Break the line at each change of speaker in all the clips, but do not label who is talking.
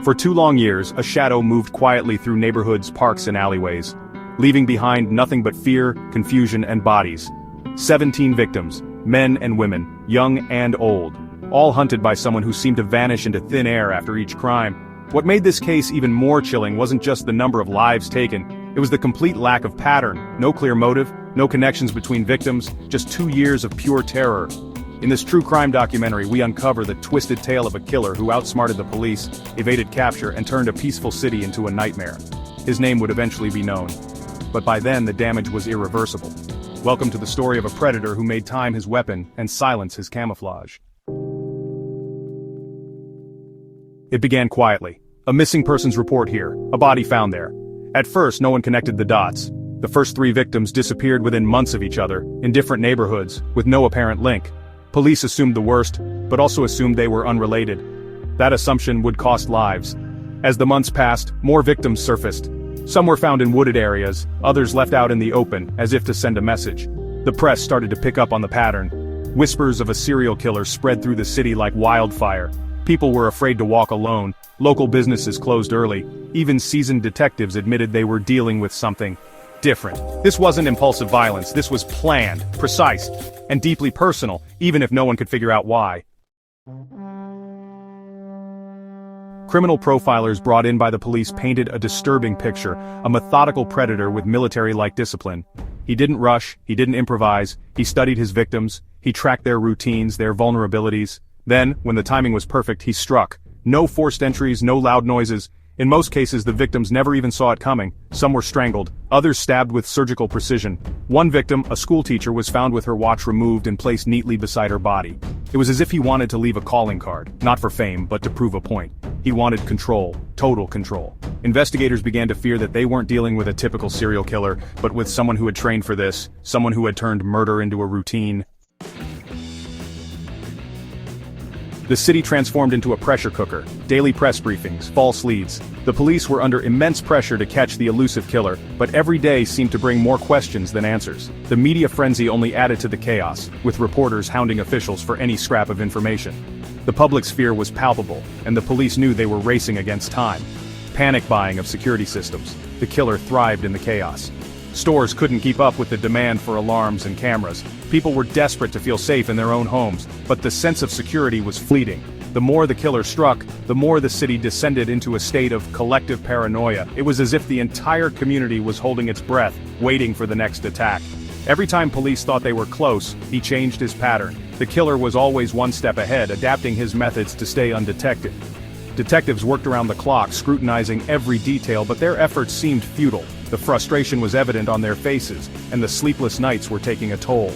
For 2 long years, a shadow moved quietly through neighborhoods, parks, and alleyways, leaving behind nothing but fear, confusion, and bodies. 17 victims, men and women, young and old, all hunted by someone who seemed to vanish into thin air after each crime. What made this case even more chilling wasn't just the number of lives taken, it was the complete lack of pattern, no clear motive, no connections between victims, just 2 years of pure terror. In this true crime documentary, we uncover the twisted tale of a killer who outsmarted the police, evaded capture, and turned a peaceful city into a nightmare. His name would eventually be known. But by then, the damage was irreversible. Welcome to the story of a predator who made time his weapon and silence his camouflage. It began quietly. A missing persons report here, a body found there. At first, no one connected the dots. The first 3 victims disappeared within months of each other, in different neighborhoods, with no apparent link. Police assumed the worst, but also assumed they were unrelated. That assumption would cost lives. As the months passed, more victims surfaced. Some were found in wooded areas, others left out in the open, as if to send a message. The press started to pick up on the pattern. Whispers of a serial killer spread through the city like wildfire. People were afraid to walk alone, local businesses closed early, even seasoned detectives admitted they were dealing with something different. This wasn't impulsive violence, this was planned, precise, and deeply personal, even if no one could figure out why. Criminal profilers brought in by the police painted a disturbing picture, a methodical predator with military-like discipline. He didn't rush, he didn't improvise, he studied his victims, he tracked their routines, their vulnerabilities. Then, when the timing was perfect, he struck. No forced entries, no loud noises. In most cases, the victims never even saw it coming. Some were strangled, others stabbed with surgical precision. One victim, a schoolteacher, was found with her watch removed and placed neatly beside her body. It was as if he wanted to leave a calling card, not for fame, but to prove a point. He wanted control, total control. Investigators began to fear that they weren't dealing with a typical serial killer, but with someone who had trained for this, someone who had turned murder into a routine. The city transformed into a pressure cooker, daily press briefings, false leads. The police were under immense pressure to catch the elusive killer, but every day seemed to bring more questions than answers. The media frenzy only added to the chaos, with reporters hounding officials for any scrap of information. The public's fear was palpable, and the police knew they were racing against time. Panic buying of security systems. The killer thrived in the chaos. Stores couldn't keep up with the demand for alarms and cameras. People were desperate to feel safe in their own homes, but the sense of security was fleeting. The more the killer struck, the more the city descended into a state of collective paranoia. It was as if the entire community was holding its breath, waiting for the next attack. Every time police thought they were close, he changed his pattern. The killer was always one step ahead, adapting his methods to stay undetected. Detectives worked around the clock, scrutinizing every detail, but their efforts seemed futile. The frustration was evident on their faces, and the sleepless nights were taking a toll.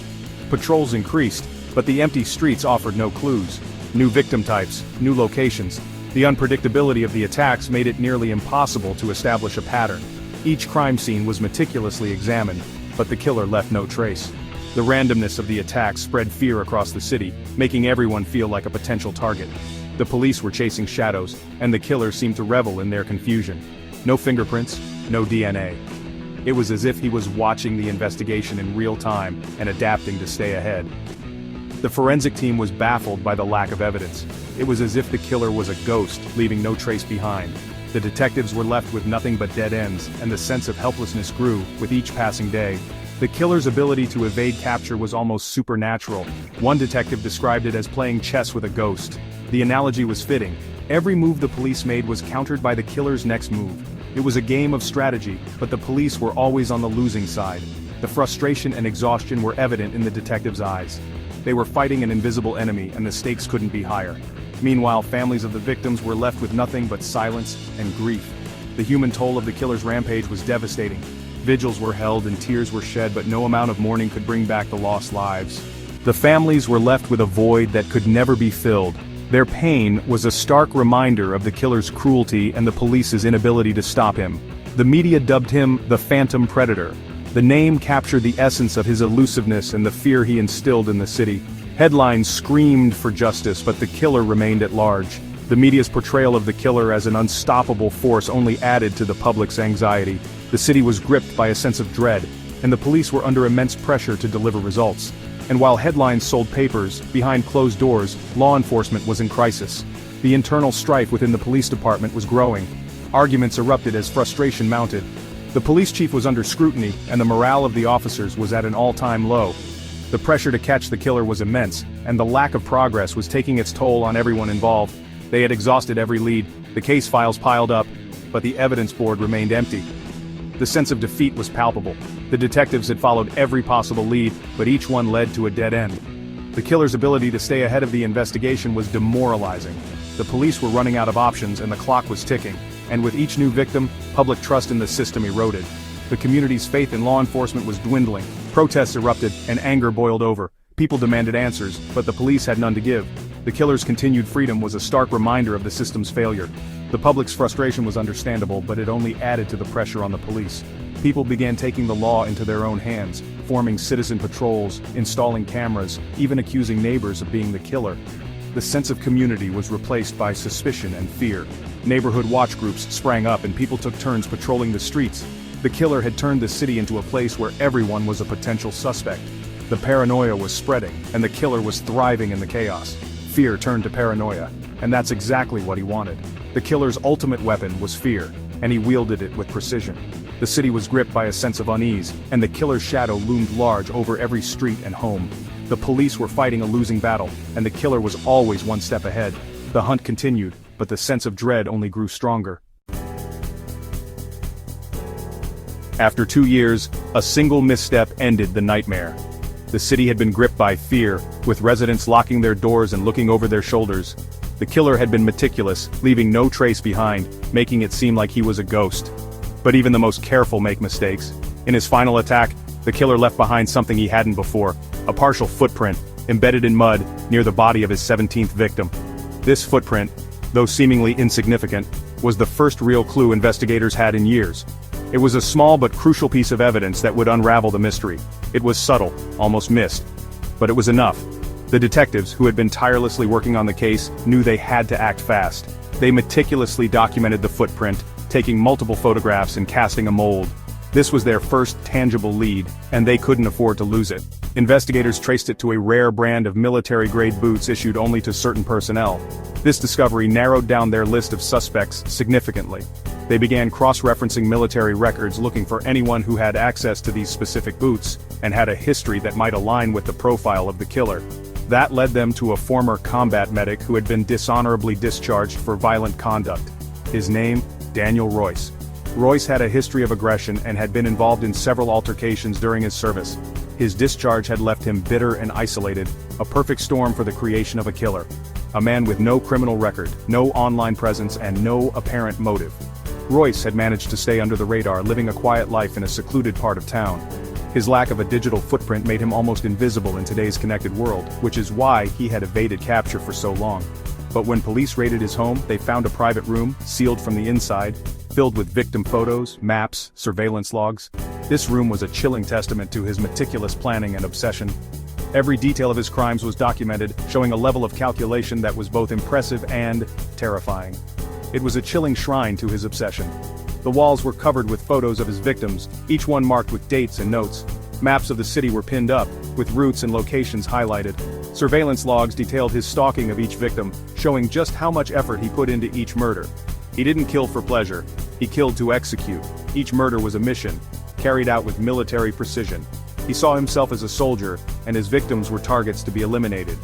Patrols increased, but the empty streets offered no clues. New victim types, new locations. The unpredictability of the attacks made it nearly impossible to establish a pattern. Each crime scene was meticulously examined, but the killer left no trace. The randomness of the attacks spread fear across the city, making everyone feel like a potential target. The police were chasing shadows, and the killer seemed to revel in their confusion. No fingerprints, no DNA. It was as if he was watching the investigation in real time and adapting to stay ahead. The forensic team was baffled by the lack of evidence. It was as if the killer was a ghost, leaving no trace behind. The detectives were left with nothing but dead ends, and the sense of helplessness grew with each passing day. The killer's ability to evade capture was almost supernatural. One detective described it as playing chess with a ghost. The analogy was fitting. Every move the police made was countered by the killer's next move. It was a game of strategy, but the police were always on the losing side. The frustration and exhaustion were evident in the detectives' eyes. They were fighting an invisible enemy, and the stakes couldn't be higher. Meanwhile, families of the victims were left with nothing but silence and grief. The human toll of the killer's rampage was devastating. Vigils were held and tears were shed, but no amount of mourning could bring back the lost lives. The families were left with a void that could never be filled. Their pain was a stark reminder of the killer's cruelty and the police's inability to stop him. The media dubbed him the Phantom Predator. The name captured the essence of his elusiveness and the fear he instilled in the city. Headlines screamed for justice, but the killer remained at large. The media's portrayal of the killer as an unstoppable force only added to the public's anxiety. The city was gripped by a sense of dread, and the police were under immense pressure to deliver results. And while headlines sold papers, behind closed doors, law enforcement was in crisis. The internal strife within the police department was growing. Arguments erupted as frustration mounted. The police chief was under scrutiny, and the morale of the officers was at an all-time low. The pressure to catch the killer was immense, and the lack of progress was taking its toll on everyone involved. They had exhausted every lead, the case files piled up, but the evidence board remained empty. The sense of defeat was palpable. The detectives had followed every possible lead, but each one led to a dead end. The killer's ability to stay ahead of the investigation was demoralizing. The police were running out of options and the clock was ticking, and with each new victim, public trust in the system eroded. The community's faith in law enforcement was dwindling. Protests erupted, and anger boiled over. People demanded answers, but the police had none to give. The killer's continued freedom was a stark reminder of the system's failure. The public's frustration was understandable, but it only added to the pressure on the police. People began taking the law into their own hands, forming citizen patrols, installing cameras, even accusing neighbors of being the killer. The sense of community was replaced by suspicion and fear. Neighborhood watch groups sprang up and people took turns patrolling the streets. The killer had turned the city into a place where everyone was a potential suspect. The paranoia was spreading, and the killer was thriving in the chaos. Fear turned to paranoia, and that's exactly what he wanted. The killer's ultimate weapon was fear, and he wielded it with precision. The city was gripped by a sense of unease, and the killer's shadow loomed large over every street and home. The police were fighting a losing battle, and the killer was always one step ahead. The hunt continued, but the sense of dread only grew stronger. After 2 years, a single misstep ended the nightmare. The city had been gripped by fear, with residents locking their doors and looking over their shoulders. The killer had been meticulous, leaving no trace behind, making it seem like he was a ghost. But even the most careful make mistakes. In his final attack, the killer left behind something he hadn't before, a partial footprint, embedded in mud, near the body of his 17th victim. This footprint, though seemingly insignificant, was the first real clue investigators had in years. It was a small but crucial piece of evidence that would unravel the mystery. It was subtle, almost missed. But it was enough. The detectives, who had been tirelessly working on the case, knew they had to act fast. They meticulously documented the footprint, taking multiple photographs and casting a mold. This was their first tangible lead, and they couldn't afford to lose it. Investigators traced it to a rare brand of military-grade boots issued only to certain personnel. This discovery narrowed down their list of suspects significantly. They began cross-referencing military records looking for anyone who had access to these specific boots, and had a history that might align with the profile of the killer. That led them to a former combat medic who had been dishonorably discharged for violent conduct. His name, Daniel Royce. Royce had a history of aggression and had been involved in several altercations during his service. His discharge had left him bitter and isolated, a perfect storm for the creation of a killer. A man with no criminal record, no online presence, and no apparent motive. Royce had managed to stay under the radar, living a quiet life in a secluded part of town. His lack of a digital footprint made him almost invisible in today's connected world, which is why he had evaded capture for so long. But when police raided his home, they found a private room, sealed from the inside, filled with victim photos, maps, surveillance logs. This room was a chilling testament to his meticulous planning and obsession. Every detail of his crimes was documented, showing a level of calculation that was both impressive and terrifying. It was a chilling shrine to his obsession. The walls were covered with photos of his victims, each one marked with dates and notes. Maps of the city were pinned up, with routes and locations highlighted. Surveillance logs detailed his stalking of each victim, showing just how much effort he put into each murder. He didn't kill for pleasure, he killed to execute. Each murder was a mission, carried out with military precision. He saw himself as a soldier, and his victims were targets to be eliminated.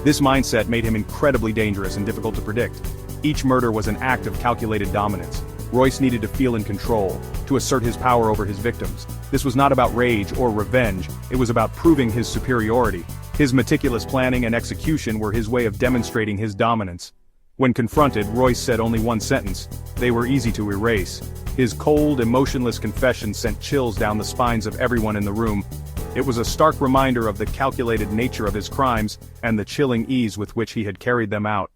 This mindset made him incredibly dangerous and difficult to predict. Each murder was an act of calculated dominance. Royce needed to feel in control, to assert his power over his victims. This was not about rage or revenge, it was about proving his superiority. His meticulous planning and execution were his way of demonstrating his dominance. When confronted, Royce said only one sentence: they were easy to erase. His cold, emotionless confession sent chills down the spines of everyone in the room. It was a stark reminder of the calculated nature of his crimes, and the chilling ease with which he had carried them out.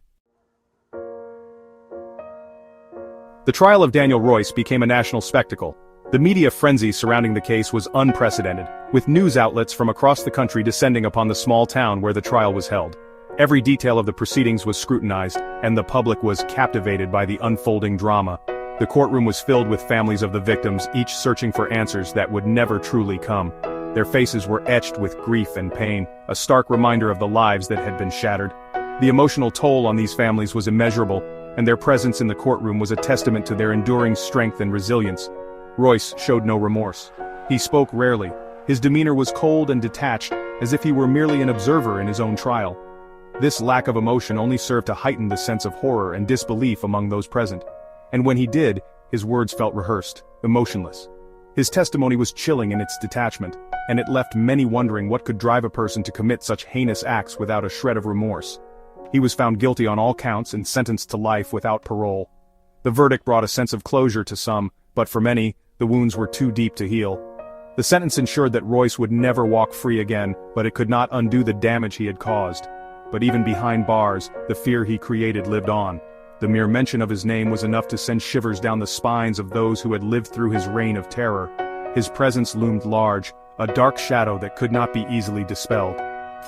The trial of Daniel Royce became a national spectacle. The media frenzy surrounding the case was unprecedented, with news outlets from across the country descending upon the small town where the trial was held. Every detail of the proceedings was scrutinized, and the public was captivated by the unfolding drama. The courtroom was filled with families of the victims, each searching for answers that would never truly come. Their faces were etched with grief and pain, a stark reminder of the lives that had been shattered. The emotional toll on these families was immeasurable, and their presence in the courtroom was a testament to their enduring strength and resilience. Royce showed no remorse. He spoke rarely. His demeanor was cold and detached, as if he were merely an observer in his own trial. This lack of emotion only served to heighten the sense of horror and disbelief among those present. And when he did, his words felt rehearsed, emotionless. His testimony was chilling in its detachment, and it left many wondering what could drive a person to commit such heinous acts without a shred of remorse. He was found guilty on all counts and sentenced to life without parole. The verdict brought a sense of closure to some, but for many, the wounds were too deep to heal. The sentence ensured that Royce would never walk free again, but it could not undo the damage he had caused. But even behind bars, the fear he created lived on. The mere mention of his name was enough to send shivers down the spines of those who had lived through his reign of terror. His presence loomed large, a dark shadow that could not be easily dispelled.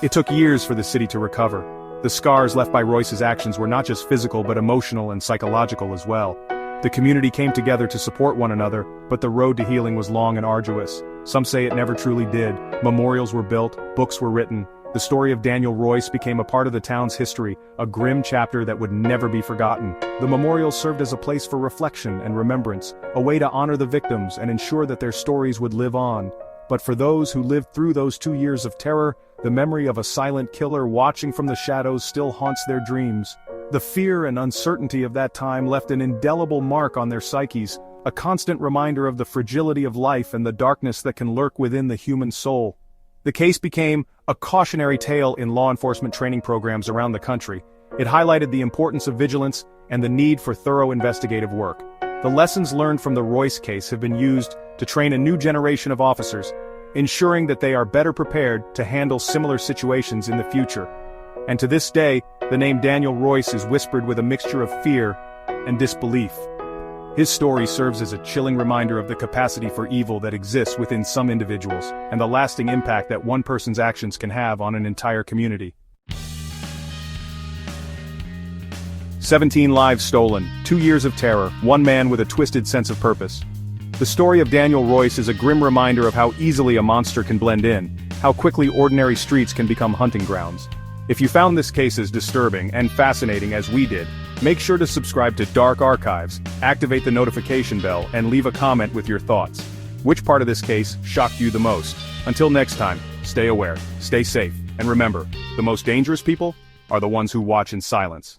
It took years for the city to recover. The scars left by Royce's actions were not just physical but emotional and psychological as well. The community came together to support one another, but the road to healing was long and arduous. Some say it never truly did. Memorials were built, books were written. The story of Daniel Royce became a part of the town's history, a grim chapter that would never be forgotten. The memorial served as a place for reflection and remembrance, a way to honor the victims and ensure that their stories would live on. But for those who lived through those 2 years of terror, the memory of a silent killer watching from the shadows still haunts their dreams. The fear and uncertainty of that time left an indelible mark on their psyches, a constant reminder of the fragility of life and the darkness that can lurk within the human soul. The case became a cautionary tale in law enforcement training programs around the country. It highlighted the importance of vigilance and the need for thorough investigative work. The lessons learned from the Royce case have been used to train a new generation of officers, ensuring that they are better prepared to handle similar situations in the future. And to this day, the name Daniel Royce is whispered with a mixture of fear and disbelief. His story serves as a chilling reminder of the capacity for evil that exists within some individuals, and the lasting impact that one person's actions can have on an entire community. 17 lives stolen, 2 years of terror, one man with a twisted sense of purpose. The story of Daniel Royce is a grim reminder of how easily a monster can blend in, how quickly ordinary streets can become hunting grounds. If you found this case as disturbing and fascinating as we did, make sure to subscribe to Dark Archives, activate the notification bell, and leave a comment with your thoughts. Which part of this case shocked you the most? Until next time, stay aware, stay safe, and remember, the most dangerous people are the ones who watch in silence.